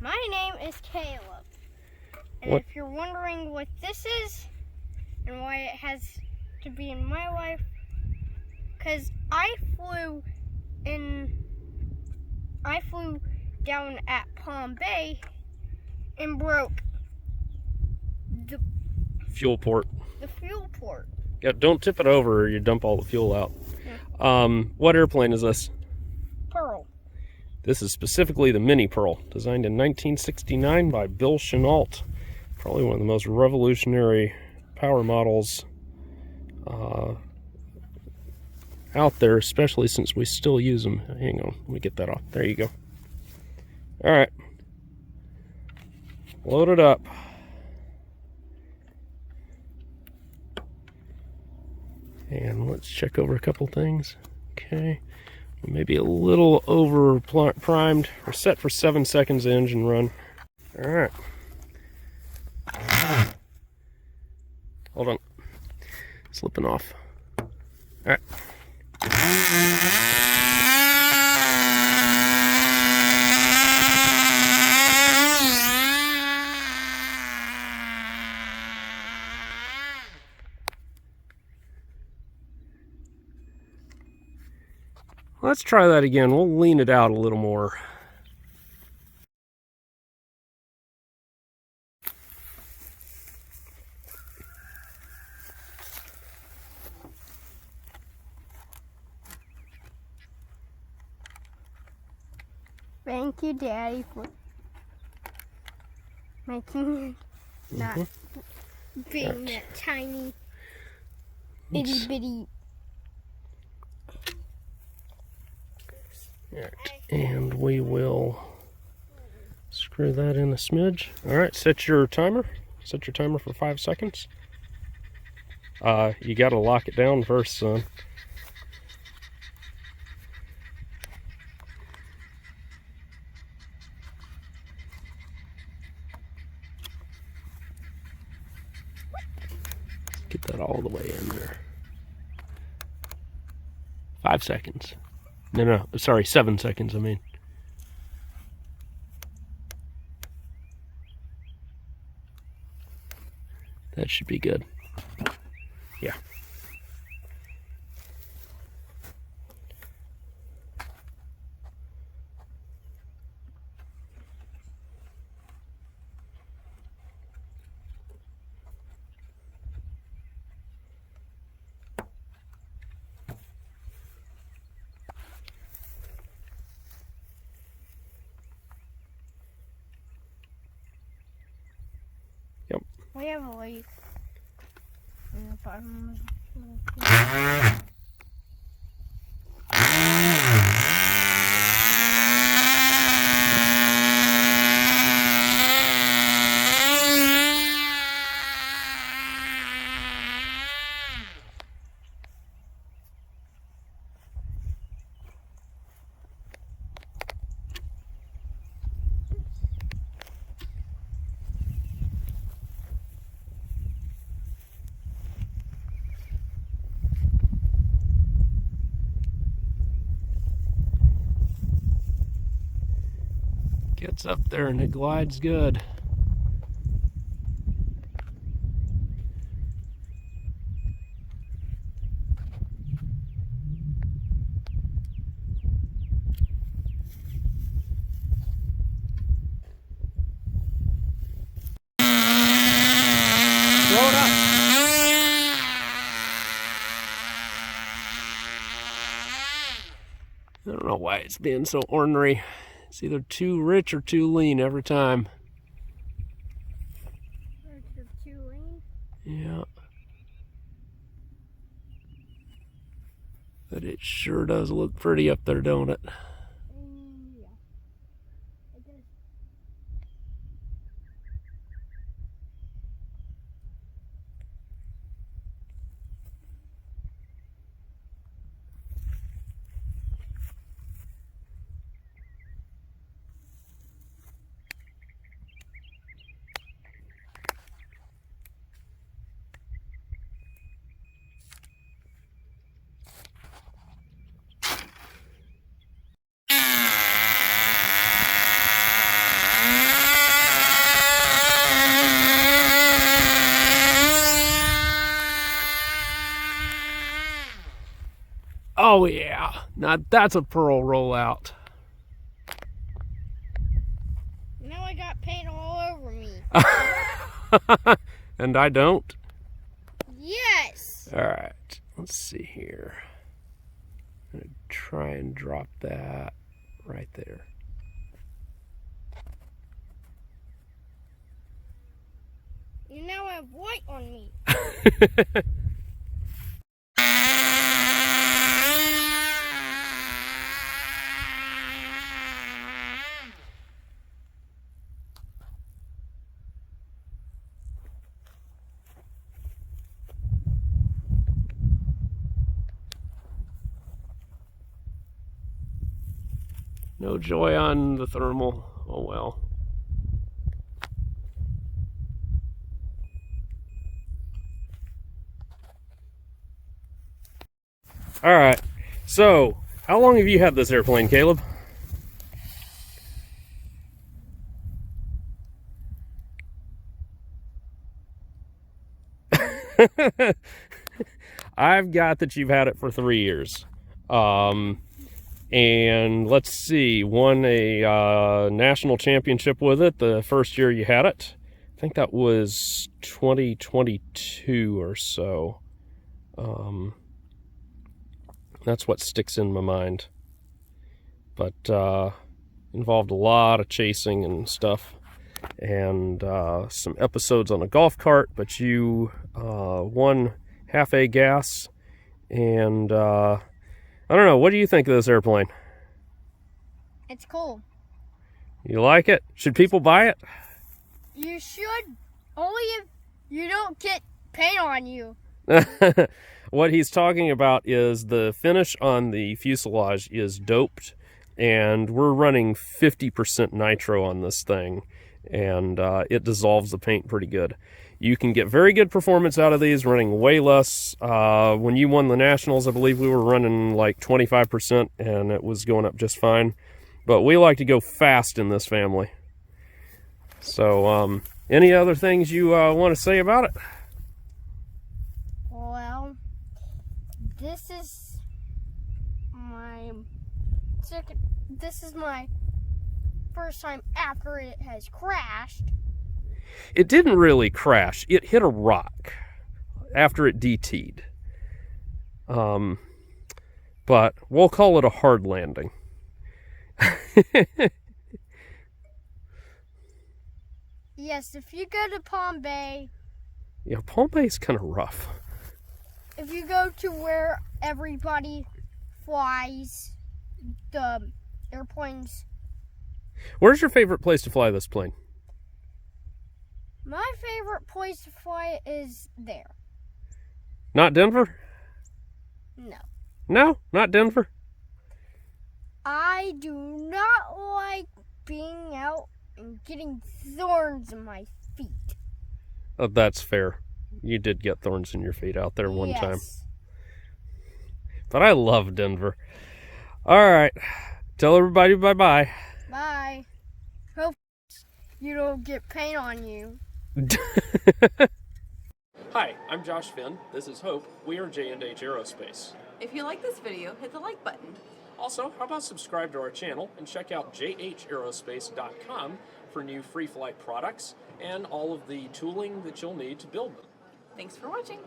My name is Caleb. And What? if you're wondering what this is and why it has to be in my life, because I flew down at Palm Bay and broke the Fuel port. fuel port. Yeah, don't tip it over or you dump all the fuel out. Yeah. What airplane is this? Pearl. This is specifically the Mini Pearl, designed in 1969 by Bill Chenault. Probably one of the most revolutionary power models out there, especially since we still use them. Hang on, let me get that off. There you go. All right, load it up. And let's check over a couple things. Okay, maybe a little over primed. We're set for 7 seconds of engine run. All right. Hold on. Slipping off. All right. Let's try that again. We'll lean it out a little more. Thank you, Daddy, for making it not being that tiny, itty bitty. Right. And we will screw that in a smidge. All right, set your timer. Set your timer for 5 seconds. You got to lock it down first, son. Get that all the way in there. 5 seconds. No, sorry, 7 seconds, I mean. That should be good. Yeah. Yep. We have a leak in the bottom. Gets up there and it glides good. Throw it up. I don't know why it's being so ornery. It's either too rich or too lean every time. Too lean? Yeah. But it sure does look pretty up there, don't it? Oh yeah, now that's a pearl rollout. Now I got paint all over me. And I don't? Yes. All right, let's see here. I'm gonna try and drop that right there. You now have white on me. No joy on the thermal. Oh well. All right. So, how long have you had this airplane, Caleb? I've got that you've had it for 3 years. And let's see, won a national championship with it the first year you had it. I think that was 2022 or so. That's what sticks in my mind. But involved a lot of chasing and stuff, and some episodes on a golf cart. But you won half A gas, and I don't know. What do you think of this airplane? It's cool. You like it? Should people buy it? You should, only if you don't get paint on you. What he's talking about is the finish on the fuselage is doped, and we're running 50% nitro on this thing, and it dissolves the paint pretty good. You can get very good performance out of these running way less. When you won the Nationals, I believe we were running like 25%, and it was going up just fine. But we like to go fast in this family. So, any other things you want to say about it? Well, this is my first time after it has crashed. It didn't really crash. It hit a rock after it DT'd. But we'll call it a hard landing. Yes, if you go to Palm Bay. Yeah, Palm Bay's kind of rough. If you go to where everybody flies the airplanes. Where's your favorite place to fly this plane? My favorite place to fly is there. Not Denver? No. No, not Denver? I do not like being out and getting thorns in my feet. Oh, that's fair. You did get thorns in your feet out there one time. But I love Denver. All right. Tell everybody bye-bye. Bye. Hope you don't get paint on you. Hi, I'm Josh Finn. This is Hope. We are J&H Aerospace. If you like this video, hit the like button. Also, how about subscribe to our channel and check out jhaerospace.com for new free flight products and all of the tooling that you'll need to build them. Thanks for watching.